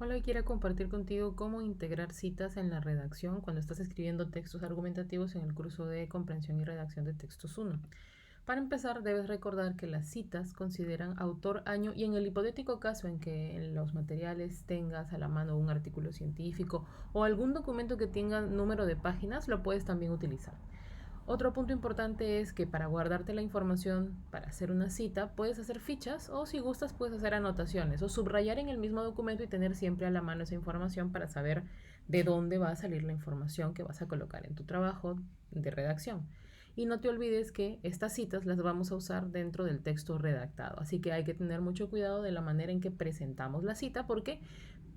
Hola, quiero compartir contigo cómo integrar citas en la redacción cuando estás escribiendo textos argumentativos en el curso de comprensión y redacción de textos 1. Para empezar, debes recordar que las citas consideran autor, año y en el hipotético caso en que en los materiales tengas a la mano un artículo científico o algún documento que tenga número de páginas, lo puedes también utilizar. Otro punto importante es que para guardarte la información para hacer una cita puedes hacer fichas o si gustas puedes hacer anotaciones o subrayar en el mismo documento y tener siempre a la mano esa información para saber de dónde va a salir la información que vas a colocar en tu trabajo de redacción. Y no te olvides que estas citas las vamos a usar dentro del texto redactado, así que hay que tener mucho cuidado de la manera en que presentamos la cita porque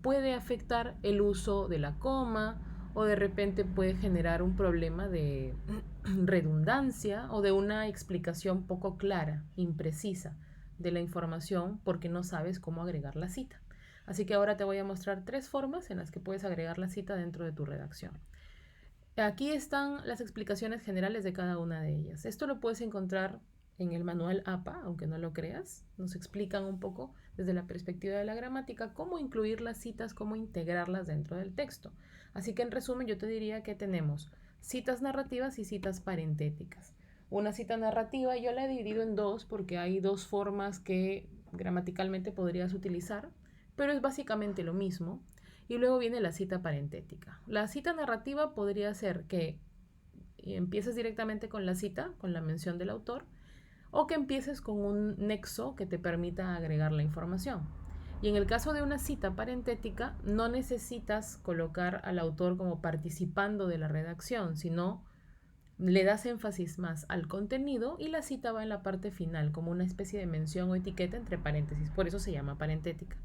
puede afectar el uso de la coma o de repente puede generar un problema de redundancia o de una explicación poco clara, imprecisa de la información porque no sabes cómo agregar la cita. Así que ahora te voy a mostrar 3 formas en las que puedes agregar la cita dentro de tu redacción. Aquí están las explicaciones generales de cada una de ellas. Esto lo puedes encontrar en el manual APA, aunque no lo creas. Nos explican un poco desde la perspectiva de la gramática cómo incluir las citas, cómo integrarlas dentro del texto. Así que en resumen yo te diría que tenemos citas narrativas y citas parentéticas. Una cita narrativa yo la he dividido en dos porque hay dos formas que gramaticalmente podrías utilizar, pero es básicamente lo mismo. Y luego viene la cita parentética. La cita narrativa podría ser que empieces directamente con la cita, con la mención del autor, o que empieces con un nexo que te permita agregar la información. Y en el caso de una cita parentética, no necesitas colocar al autor como participando de la redacción, sino le das énfasis más al contenido y la cita va en la parte final, como una especie de mención o etiqueta entre paréntesis. Por eso se llama parentética.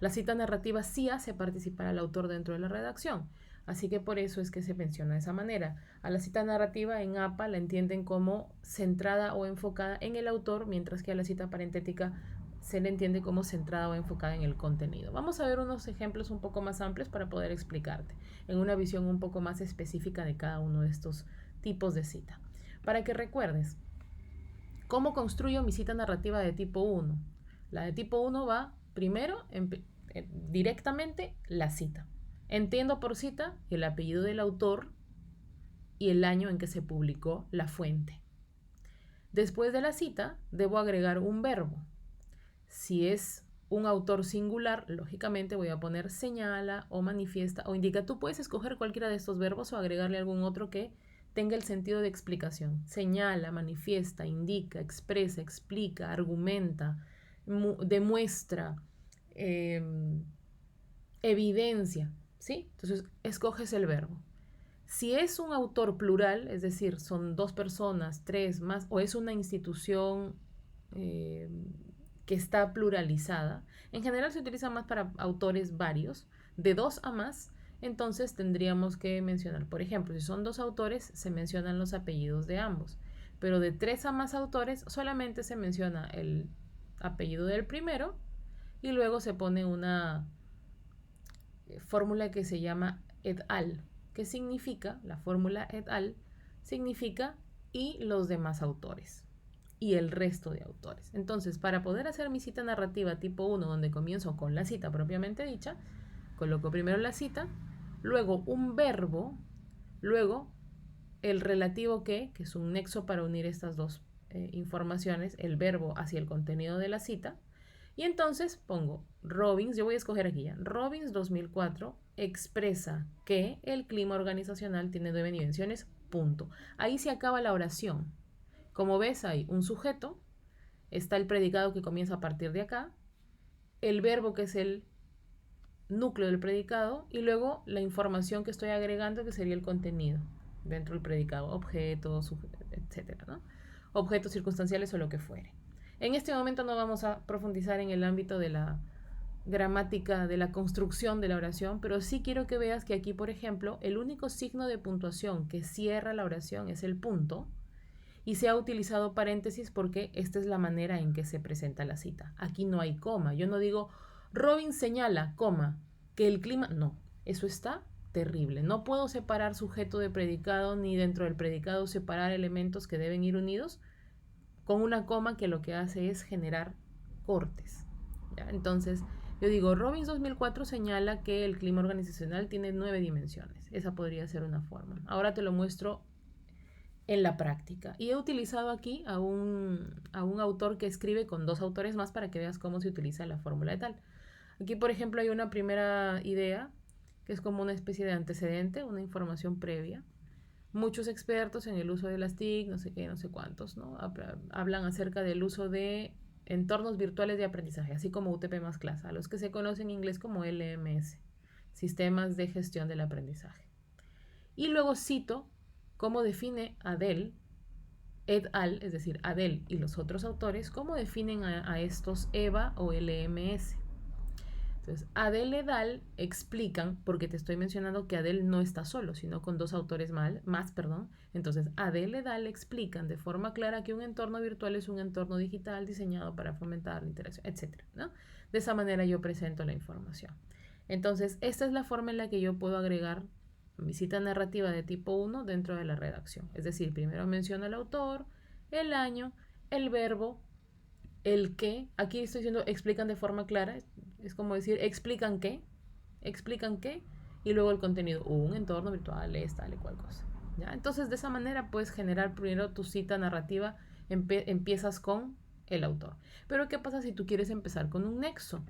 La cita narrativa sí hace participar al autor dentro de la redacción, así que por eso es que se menciona de esa manera. A la cita narrativa en APA la entienden como centrada o enfocada en el autor, mientras que a la cita parentética se le entiende como centrada o enfocada en el contenido. Vamos a ver unos ejemplos un poco más amplios para poder explicarte en una visión un poco más específica de cada uno de estos tipos de cita. Para que recuerdes, ¿cómo construyo mi cita narrativa de tipo 1? La de tipo 1 va primero directamente la cita. Entiendo por cita el apellido del autor y el año en que se publicó la fuente. Después de la cita, debo agregar un verbo. Si es un autor singular, lógicamente voy a poner señala o manifiesta o indica. Tú puedes escoger cualquiera de estos verbos o agregarle algún otro que tenga el sentido de explicación. Señala, manifiesta, indica, expresa, explica, argumenta, demuestra, eh, evidencia, ¿sí? Entonces, escoges el verbo. Si es un autor plural, es decir, son dos personas, tres más, o es una institución eh, que está pluralizada, en general se utiliza más para autores varios, de dos a más, entonces tendríamos que mencionar, por ejemplo, si son dos autores, se mencionan los apellidos de ambos, pero de tres a más autores solamente se menciona el apellido del primero y luego se pone una fórmula que se llama et al, que significa, la fórmula et al, significa y los demás autores y el resto de autores. Entonces, para poder hacer mi cita narrativa tipo 1, donde comienzo con la cita propiamente dicha, coloco primero la cita, luego un verbo, luego el relativo que es un nexo para unir estas dos informaciones, el verbo hacia el contenido de la cita, y entonces pongo Robbins, yo voy a escoger aquí ya, Robbins 2004 expresa que el clima organizacional tiene 9 dimensiones, punto. Ahí se acaba la oración. Como ves, hay un sujeto, está el predicado que comienza a partir de acá, el verbo que es el núcleo del predicado y luego la información que estoy agregando que sería el contenido dentro del predicado, objetos, etcétera, ¿no? Objetos circunstanciales o lo que fuere. En este momento no vamos a profundizar en el ámbito de la gramática, de la construcción de la oración, pero sí quiero que veas que aquí, por ejemplo, el único signo de puntuación que cierra la oración es el punto, y se ha utilizado paréntesis porque esta es la manera en que se presenta la cita. Aquí no hay coma. Yo no digo, Robin señala, coma, que el clima... No, eso está terrible. No puedo separar sujeto de predicado ni dentro del predicado separar elementos que deben ir unidos con una coma que lo que hace es generar cortes. ¿Ya? Entonces, Yo digo, Robbins 2004 señala que el clima organizacional tiene 9 dimensiones. Esa podría ser una forma. Ahora te lo muestro en la práctica. Y he utilizado aquí a un autor que escribe con 2 autores más para que veas cómo se utiliza la fórmula de tal. Aquí, por ejemplo, hay una primera idea que es como una especie de antecedente, una información previa. Muchos expertos en el uso de las TIC, no sé qué, no sé cuántos, ¿no? Hablan acerca del uso de entornos virtuales de aprendizaje, así como UTP más clase, a los que se conocen en inglés como LMS, Sistemas de Gestión del Aprendizaje. Y luego cito cómo define Adel, et al, es decir, Adel y los otros autores, cómo definen a estos EVA o LMS. Entonces, Adel et al explican, porque te estoy mencionando que Adel no está solo, sino con 2 autores más. Entonces, Adel et al explican de forma clara que un entorno virtual es un entorno digital diseñado para fomentar la interacción, etc., ¿no? De esa manera yo presento la información. Entonces, esta es la forma en la que yo puedo agregar mi cita narrativa de tipo 1 dentro de la redacción. Es decir, primero menciono el autor, el año, el verbo, el qué. Aquí estoy diciendo explican de forma clara. Es como decir explican qué, y luego el contenido. Un entorno virtual es tal y cual cosa. ¿Ya? Entonces, de esa manera puedes generar primero tu cita narrativa. Empiezas con el autor. Pero, ¿qué pasa si tú quieres empezar con un nexo?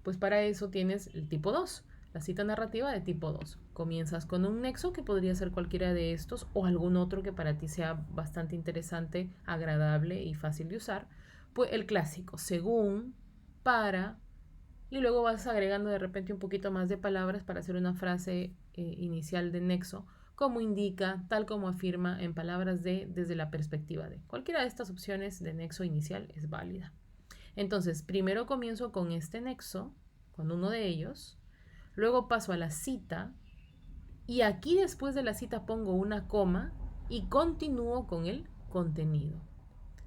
Pues para eso tienes el tipo 2, la cita narrativa de tipo 2. Comienzas con un nexo que podría ser cualquiera de estos o algún otro que para ti sea bastante interesante, agradable y fácil de usar. Pues el clásico, según, para, y luego vas agregando de repente un poquito más de palabras para hacer una frase inicial de nexo, como indica, tal como afirma, en palabras de, desde la perspectiva de. Cualquiera de estas opciones de nexo inicial es válida. Entonces, primero comienzo con este nexo, con uno de ellos, luego paso a la cita, y aquí después de la cita pongo una coma y continúo con el contenido.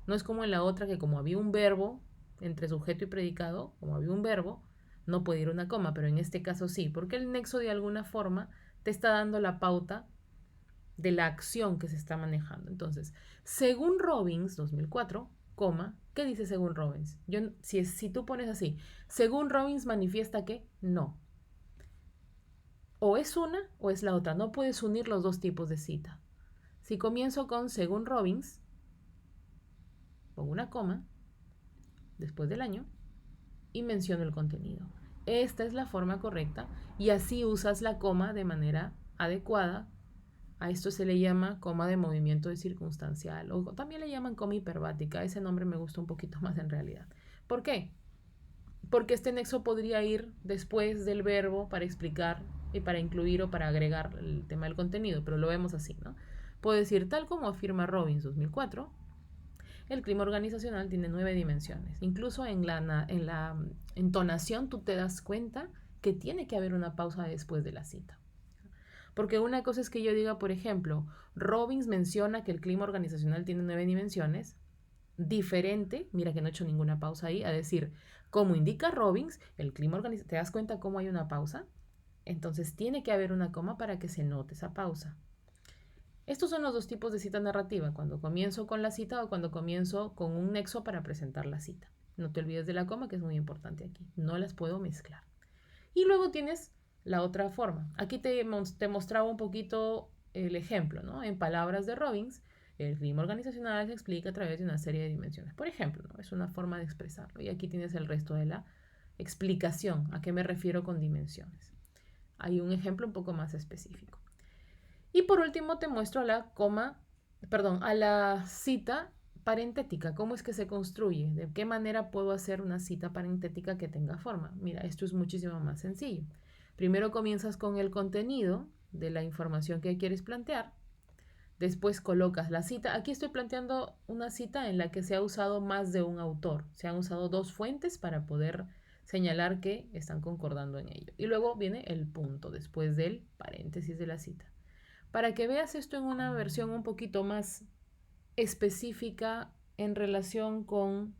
No es como en la otra que como había un verbo entre sujeto y predicado, como había un verbo, no puede ir una coma, pero en este caso sí, porque el nexo de alguna forma te está dando la pauta de la acción que se está manejando. Entonces, según Robbins, 2004, coma, ¿qué dice según Robbins? Si tú pones así, según Robbins manifiesta que no. O es una o es la otra. No puedes unir los dos tipos de cita. Si comienzo con según Robbins, pongo una coma después del año y menciono el contenido. Esta es la forma correcta y así usas la coma de manera adecuada. A esto se le llama coma de movimiento de circunstancial o también le llaman coma hiperbática. Ese nombre me gusta un poquito más en realidad. ¿Por qué? Porque este nexo podría ir después del verbo para explicar y para incluir o para agregar el tema del contenido, pero lo vemos así, ¿no? Puedo decir, tal como afirma Robbins 2004, el clima organizacional tiene 9 dimensiones. Incluso en la entonación tú te das cuenta que tiene que haber una pausa después de la cita. Porque una cosa es que yo diga, por ejemplo, Robbins menciona que el clima organizacional tiene 9 dimensiones, diferente, mira que no he hecho ninguna pausa ahí, a decir, como indica Robbins, el clima organizacional, ¿te das cuenta cómo hay una pausa? Entonces tiene que haber una coma para que se note esa pausa. Estos son los dos tipos de cita narrativa, cuando comienzo con la cita o cuando comienzo con un nexo para presentar la cita. No te olvides de la coma, que es muy importante aquí. No las puedo mezclar. Y luego tienes la otra forma. Aquí te mostraba un poquito el ejemplo, ¿no? En palabras de Robbins, el clima organizacional se explica a través de una serie de dimensiones. Por ejemplo, ¿no? Es una forma de expresarlo. Y aquí tienes el resto de la explicación. ¿A qué me refiero con dimensiones? Hay un ejemplo un poco más específico. Y por último te muestro a la cita parentética. ¿Cómo es que se construye? ¿De qué manera puedo hacer una cita parentética que tenga forma? Mira, esto es muchísimo más sencillo. Primero comienzas con el contenido de la información que quieres plantear. Después colocas la cita. Aquí estoy planteando una cita en la que se ha usado más de un autor. Se han usado 2 fuentes para poder señalar que están concordando en ello. Y luego viene el punto después del paréntesis de la cita. Para que veas esto en una versión un poquito más específica en relación con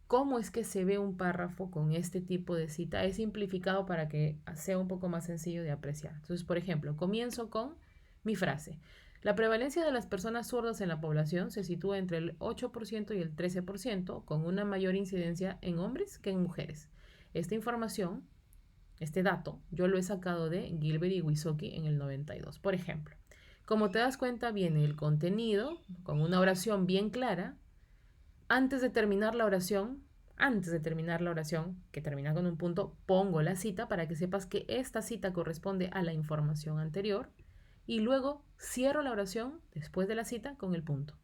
cómo es que se ve un párrafo con este tipo de cita, es simplificado para que sea un poco más sencillo de apreciar. Entonces, por ejemplo, comienzo con mi frase. La prevalencia de las personas sordas en la población se sitúa entre el 8% y el 13%, con una mayor incidencia en hombres que en mujeres. Esta información, este dato, yo lo he sacado de Gilbert y Wysocki en el 92. Por ejemplo, como te das cuenta, viene el contenido con una oración bien clara. Antes de terminar la oración, que termina con un punto, pongo la cita para que sepas que esta cita corresponde a la información anterior y luego cierro la oración después de la cita con el punto.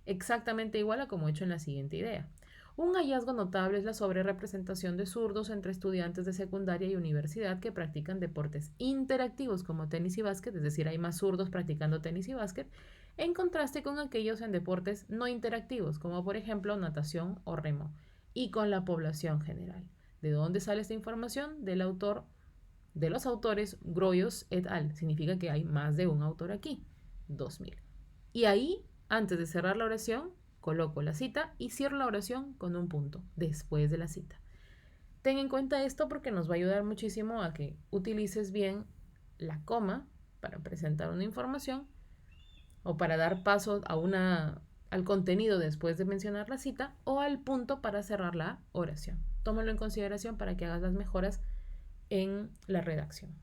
Exactamente igual a como he hecho en la siguiente idea. Un hallazgo notable es la sobrerepresentación de zurdos entre estudiantes de secundaria y universidad que practican deportes interactivos como tenis y básquet, es decir, hay más zurdos practicando tenis y básquet, en contraste con aquellos en deportes no interactivos, como por ejemplo natación o remo, y con la población general. ¿De dónde sale esta información? Del autor, de los autores Groyos et al. Significa que hay más de un autor aquí, 2000. Y ahí, antes de cerrar la oración, coloco la cita y cierro la oración con un punto después de la cita. Ten en cuenta esto porque nos va a ayudar muchísimo a que utilices bien la coma para presentar una información o para dar paso al contenido después de mencionar la cita o al punto para cerrar la oración. Tómalo en consideración para que hagas las mejoras en la redacción.